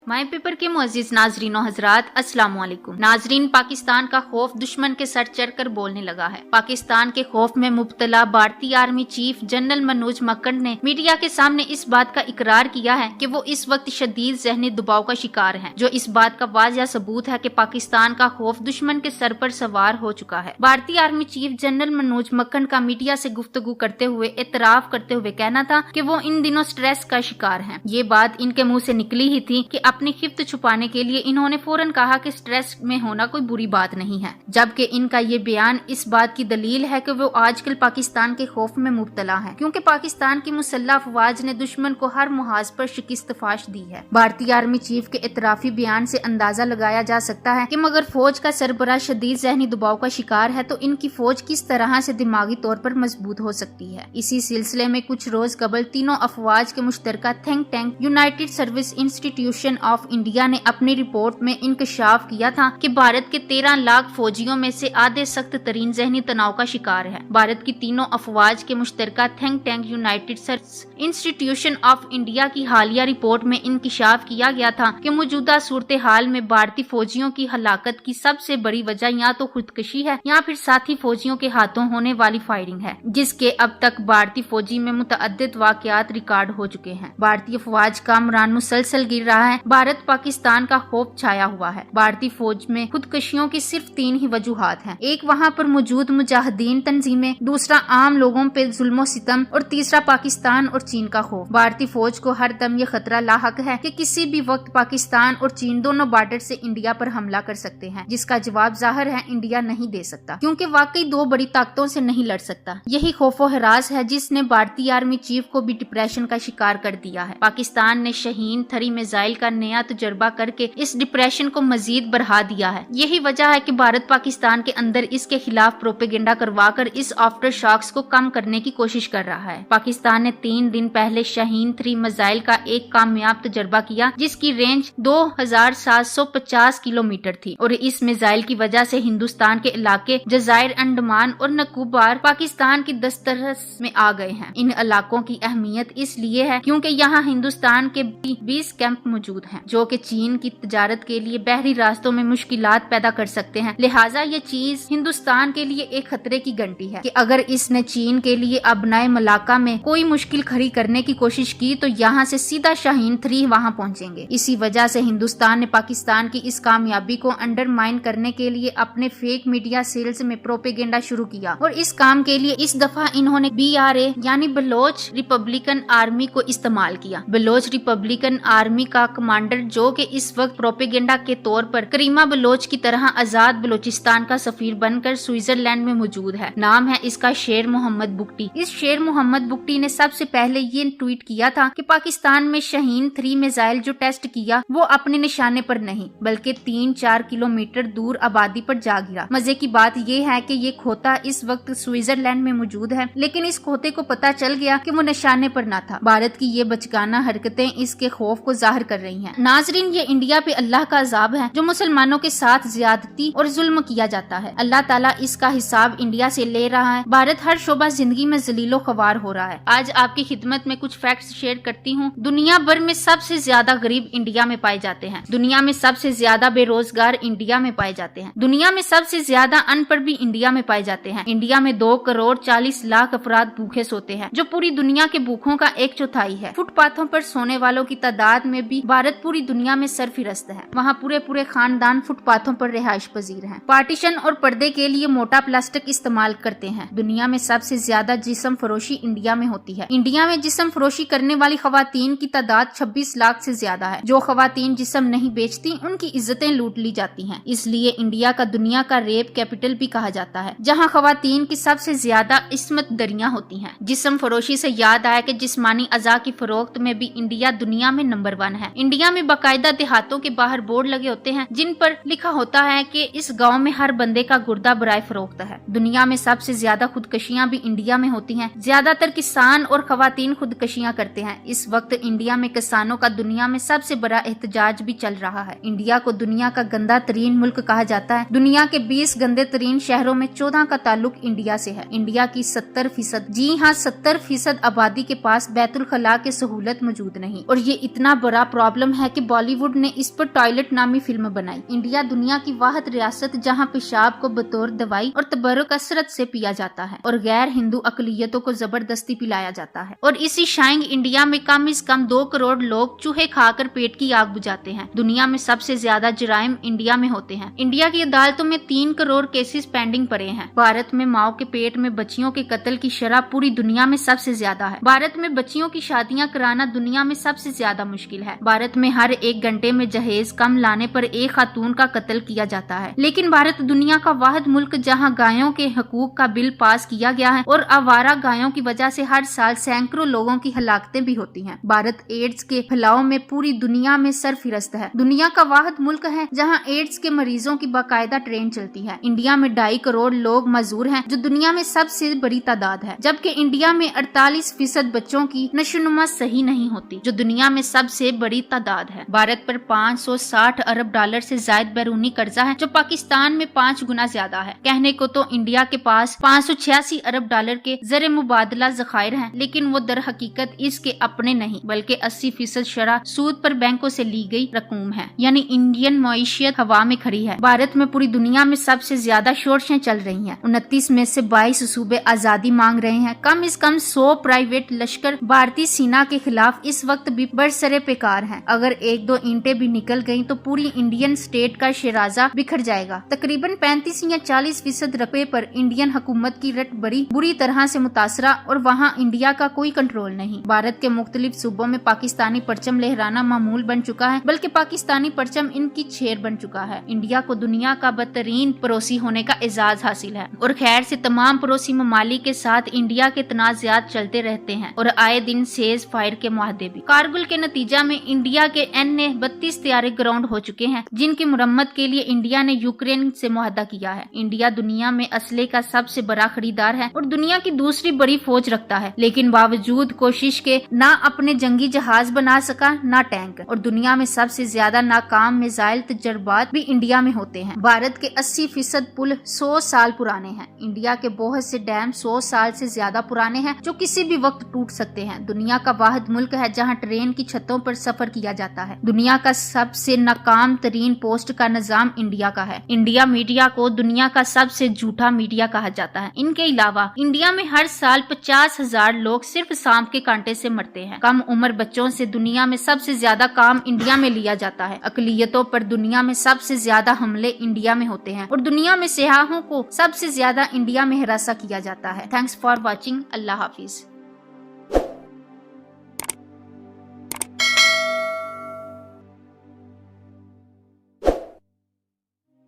My paper के मुअज़्ज़िज़ नाज़रीन हज़रात अस्सलाम वालेकुम। नाज़रीन, पाकिस्तान का खौफ दुश्मन के सर चढ़कर बोलने लगा है। पाकिस्तान के खौफ में मुब्तला भारतीय army chief general Manoj Makkar ने मीडिया के सामने इस बात का इकरार किया है कि वो इस वक्त शदीद ज़हनी दबाव का शिकार हैं, जो इस बात का वाज़िया सबूत है कि पाकिस्तान का खौफ दुश्मन के सर पर सवार हो चुका है। भारतीय army chief general Manoj Makkar का मीडिया से गुफ्तगू करते हुए एतराफ करते हुए कहना था कि वो इन दिनों स्ट्रेस का शिकार हैं। ये बात इनके मुंह से निकली ही थी कि अपनी खिफ्त छुपाने के लिए इन्होंने फौरन कहा कि स्ट्रेस में होना कोई बुरी बात नहीं है, जबकि इनका ये बयान इस बात की दलील है कि वो आजकल पाकिस्तान के खौफ में मुब्तला है, क्योंकि पाकिस्तान की मुसल्लह अफवाज ने दुश्मन को हर मुहाज पर शिकस्त फाश दी है। भारतीय आर्मी चीफ के इतराफी बयान से अंदाजा लगाया जा सकता है कि मगर फौज का सरबराह शदीद ज़हनी दबाव का शिकार है तो इनकी फौज किस तरह से दिमागी तौर पर मजबूत हो सकती है। इसी सिलसिले में कुछ रोज कबल तीनों अफवाज के मुश्तरका think tank United Service Institution of India ने अपनी रिपोर्ट में इंकशाफ किया था कि भारत के 13 लाख फौजियों में से आधे सख्त तरीन ज़हनी तनाव का शिकार है। भारत की तीनों अफवाज के मुश्तरका think tank United Service Institution of India की हालिया रिपोर्ट में इंकशाफ किया गया था कि मौजूदा सूरत हाल में भारतीय फौजियों की हलाकत की सबसे बड़ी वजह या तो खुदकशी है या फिर साथी फौजियों के हाथों होने वाली फायरिंग है, जिसके अब तक भारतीय फौजी में मुतअद्दिद वाकयात रिकॉर्ड हो चुके हैं। भारतीय अफवाज का अमरान मुसलसल गिर रहा है। भारत पाकिस्तान का खौफ छाया हुआ है। भारतीय फौज में खुदकशियों की सिर्फ 3 ही वजूहात हैं। एक वहाँ पर मौजूद मुजाहिदीन तंजीमें, दूसरा आम लोगों पे जुल्म सितम और तीसरा पाकिस्तान और चीन का खौफ। भारतीय फौज को हर दम ये खतरा लाहक है कि किसी भी वक्त पाकिस्तान और चीन दोनों बॉर्डर से इंडिया पर हमला कर सकते हैं, जिसका जवाब जाहिर है इंडिया नहीं दे सकता, क्योंकि वाकई 2 बड़ी ताकतों से नहीं लड़ सकता। यही खौफो हरास है जिसने भारतीय आर्मी चीफ को भी डिप्रेशन का शिकार कर दिया है। पाकिस्तान ने शाहीन 3 मिसाइल का नया तजुर्बा करके इस डिप्रेशन को मजीद बढ़ा दिया है। यही वजह है कि भारत पाकिस्तान के अंदर इसके खिलाफ प्रोपेगेंडा करवाकर इस आफ्टर शॉक्स को कम करने की कोशिश कर रहा है। पाकिस्तान ने 3 दिन पहले शाहीन 3 मिसाइल का एक कामयाब तजुर्बा किया, जिसकी रेंज 2750 किलोमीटर थी, और इस मिसाइल की वजह से हिंदुस्तान के इलाके जजायर अंडमान और निकोबार पाकिस्तान की दस्तरस में आ गए हैं। इन इलाकों की अहमियत इसलिए है क्योंकि यहाँ हिंदुस्तान के 20 कैंप मौजूद हैं, जो कि चीन की तजारत के लिए बहरी रास्तों में मुश्किलात पैदा कर सकते हैं। लिहाजा ये चीज हिंदुस्तान के लिए एक खतरे की घंटी है कि अगर इसने चीन के लिए अबनाए मलाका में कोई मुश्किल खड़ी करने की कोशिश की तो यहाँ से सीधा शाहीन 3 वहाँ पहुँचेंगे। इसी वजह से हिंदुस्तान ने पाकिस्तान की इस कामयाबी को अंडरमाइन करने के लिए अपने फेक मीडिया सेल्स में प्रोपेगेंडा शुरू किया, और इस काम के लिए इस दफा इन्होंने BRA यानी बलोच रिपब्लिकन आर्मी को इस्तेमाल किया। बलोच रिपब्लिकन आर्मी का कमांडर, जो कि इस वक्त प्रोपेगेंडा के तौर पर करीमा बलोच की तरह आजाद बलोचिस्तान का सफीर बनकर स्विट्जरलैंड में मौजूद है। नाम है इसका शेर मोहम्मद बुगटी। इस शेर मोहम्मद बुगटी ने सबसे पहले ये ट्वीट किया था कि पाकिस्तान में शाहीन 3 मिसाइल जो टेस्ट किया वो अपने निशाने पर नहीं बल्कि 3-4 किलोमीटर दूर आबादी पर जा गिरा। मजे की बात ये है कि ये खोता इस वक्त स्विट्जरलैंड में मौजूद है, लेकिन इस खोते को पता चल गया कि वो निशाने पर ना था। भारत की ये बचकाना हरकतें इसके खौफ को जाहिर कर रही हैं। नाजरीन, ये इंडिया पे अल्लाह का अजाब है जो मुसलमानों के साथ ज्यादती और जुल्म किया जाता है। अल्लाह ताला इसका हिसाब इंडिया से ले रहा है। भारत हर शोबा जिंदगी में जलीलो ख्वार हो रहा है। आज आपकी खिदमत में कुछ फैक्ट्स शेयर करती हूँ। दुनिया भर में सबसे ज्यादा गरीब इंडिया में पाए जाते हैं। दुनिया में सबसे ज्यादा बेरोजगार इंडिया में पाए जाते हैं। दुनिया में सबसे ज्यादा अनपढ़ भी इंडिया में पाए जाते हैं। इंडिया में 2 करोड़ 40 लाख अफराद भूखे सोते हैं, जो पूरी दुनिया के भूखों का 1/4 है। फुटपाथों पर सोने वालों की तादाद में भी भारत पूरी दुनिया में सरफिरस्त है। वहाँ पूरे खानदान फुटपाथों पर रिहाइश पजीर हैं। पार्टीशन और पर्दे के लिए मोटा प्लास्टिक इस्तेमाल करते हैं। दुनिया में सबसे ज्यादा जिस्म फरोशी इंडिया में होती है। इंडिया में जिस्म फरोशी करने वाली खवातीन की तादाद 26 लाख से ज्यादा है। जो खवातीन जिस्म नहीं बेचती उनकी इज्जतें लूट ली जाती हैं। इसलिए इंडिया का दुनिया का रेप कैपिटल भी कहा जाता है, जहाँ खवातीन की सबसे ज्यादा इस्मत दरियां होती हैं। जिस्म फरोशी से याद आया कि जिस्मानी अज़ा की फरोख्त में भी इंडिया दुनिया में नंबर 1 है। इंडिया में बाकायदा देहातों के बाहर बोर्ड लगे होते हैं जिन पर लिखा होता है कि इस गांव में हर बंदे का गुर्दा बराए फरोख्त है। दुनिया में सबसे ज्यादा खुदकशियां भी इंडिया में होती हैं। ज्यादातर किसान और खवातीन खुदकशियां करते हैं। इस वक्त इंडिया में किसानों का दुनिया में सबसे बड़ा एहतजाज भी चल रहा है। इंडिया को दुनिया का गंदा तरीन मुल्क कहा जाता है। दुनिया के 20 गंदे तरीन शहरों में 14 का ताल्लुक इंडिया से है। इंडिया की 70%, जी हाँ 70% आबादी के पास बैतुल खला की सहूलत मौजूद नहीं, और ये इतना बड़ा प्रॉब्लम है कि बॉलीवुड ने इस पर टॉयलेट नामी फिल्म बनाई। इंडिया दुनिया की वाहिद रियासत जहां पेशाब को बतौर दवाई और तबर्रुक कसरत से पिया जाता है और गैर हिंदू अकलियतों को जबरदस्ती पिलाया जाता है। और इसी शाइंग इंडिया में कम से कम 2 करोड़ लोग चूहे खाकर पेट की आग बुझाते हैं। दुनिया में सबसे ज्यादा जराइम इंडिया में होते हैं। इंडिया की अदालतों में 3 करोड़ केसेस पेंडिंग पड़े हैं। भारत में माओ के पेट में बच्चियों के कत्ल की शरह पूरी दुनिया में सबसे ज्यादा है। भारत में बच्चियों की शादियां कराना दुनिया में सबसे ज्यादा मुश्किल है। भारत में हर 1 घंटे में जहेज कम लाने पर एक खातून का कत्ल किया जाता है। लेकिन भारत दुनिया का वाहिद मुल्क जहां गायों के हकूक का बिल पास किया गया है और आवारा गायों की वजह से हर साल सैकड़ों लोगों की हलाकतें भी होती हैं। भारत एड्स के फैलाव में पूरी दुनिया में सरफिरस्त है। दुनिया का वाहिद मुल्क है जहां एड्स के मरीजों की बाकायदा ट्रेन चलती है। इंडिया में 2.5 करोड़ लोग मजदूर हैं, जो दुनिया में सबसे बड़ी तादाद है, जबकि इंडिया में 48% बच्चों की नशोनुमा सही नहीं होती, जो दुनिया में सबसे बड़ी तादाद है। भारत पर 560 अरब डॉलर से ज्यादा बैरूनी कर्जा है, जो पाकिस्तान में 5 गुना ज्यादा है। कहने को तो इंडिया के पास 586 अरब डॉलर के ज़र मुबादला ज़खायर हैं, लेकिन वो दर हकीकत इसके अपने नहीं बल्कि 80% शरह सूद पर बैंकों से ली गई रकूम है। यानी इंडियन मईशत हवा में खड़ी है। भारत में पूरी दुनिया में सबसे ज्यादा शोरशें चल रही हैं। 29 में से 22 सूबे आजादी मांग रहे हैं। कम से कम 100 प्राइवेट लश्कर भारतीय सेना के खिलाफ इस वक्त भी बरसरे पेकार हैं। अगर 1-2 ईंटें भी निकल गयी तो पूरी इंडियन स्टेट का शिराजा बिखर जाएगा। तकरीबन 35 या 40% रकबे पर इंडियन हुकूमत की रट बड़ी बुरी तरह से मुतासरा और वहाँ इंडिया का कोई कंट्रोल नहीं। भारत के मुख्तलिफ सूबों में पाकिस्तानी परचम लहराना मामूल बन चुका है, बल्कि पाकिस्तानी परचम इनकी छेर बन चुका है। इंडिया को दुनिया का बदतरीन पड़ोसी होने का एजाज हासिल है और खैर से तमाम पड़ोसी ममालिक के साथ इंडिया के तनाज़ात चलते रहते हैं और आए दिन सेज फायर के मुआहदे भी। कारगिल के नतीजा में इंडिया के अन्य 32 तैयारी ग्राउंड हो चुके हैं, जिनकी मुरम्मत के लिए इंडिया ने यूक्रेन से मुआहदा किया है। इंडिया दुनिया में असले का सबसे बड़ा खरीदार है और दुनिया की दूसरी बड़ी फौज रखता है, लेकिन बावजूद कोशिश के ना अपने जंगी जहाज बना सका ना टैंक, और दुनिया में सबसे ज्यादा नाकाम मिसाइल तजर्बात भी इंडिया में होते हैं। भारत के 80% पुल 100 साल पुराने हैं। इंडिया के बहुत से डैम 100 साल से ज्यादा पुराने हैं, जो किसी भी वक्त टूट सकते हैं। दुनिया का वाहिद मुल्क है जहां ट्रेन की छतों पर सफर किया जाता है। दुनिया का सबसे नाकाम तरीन पोस्ट का निजाम इंडिया का है। इंडिया मीडिया को दुनिया का सबसे झूठा मीडिया कहा जाता है। इनके अलावा इंडिया में हर साल 50,000 लोग सिर्फ सांप के कांटे से मरते हैं। कम उम्र बच्चों से दुनिया में सबसे ज्यादा काम इंडिया में लिया जाता है। अकलियतों पर दुनिया में सबसे ज्यादा हमले इंडिया में होते हैं और दुनिया में सियाहों को सबसे ज्यादा इंडिया में हिरासा किया जाता है। Thanks for watching. Allah Hafiz.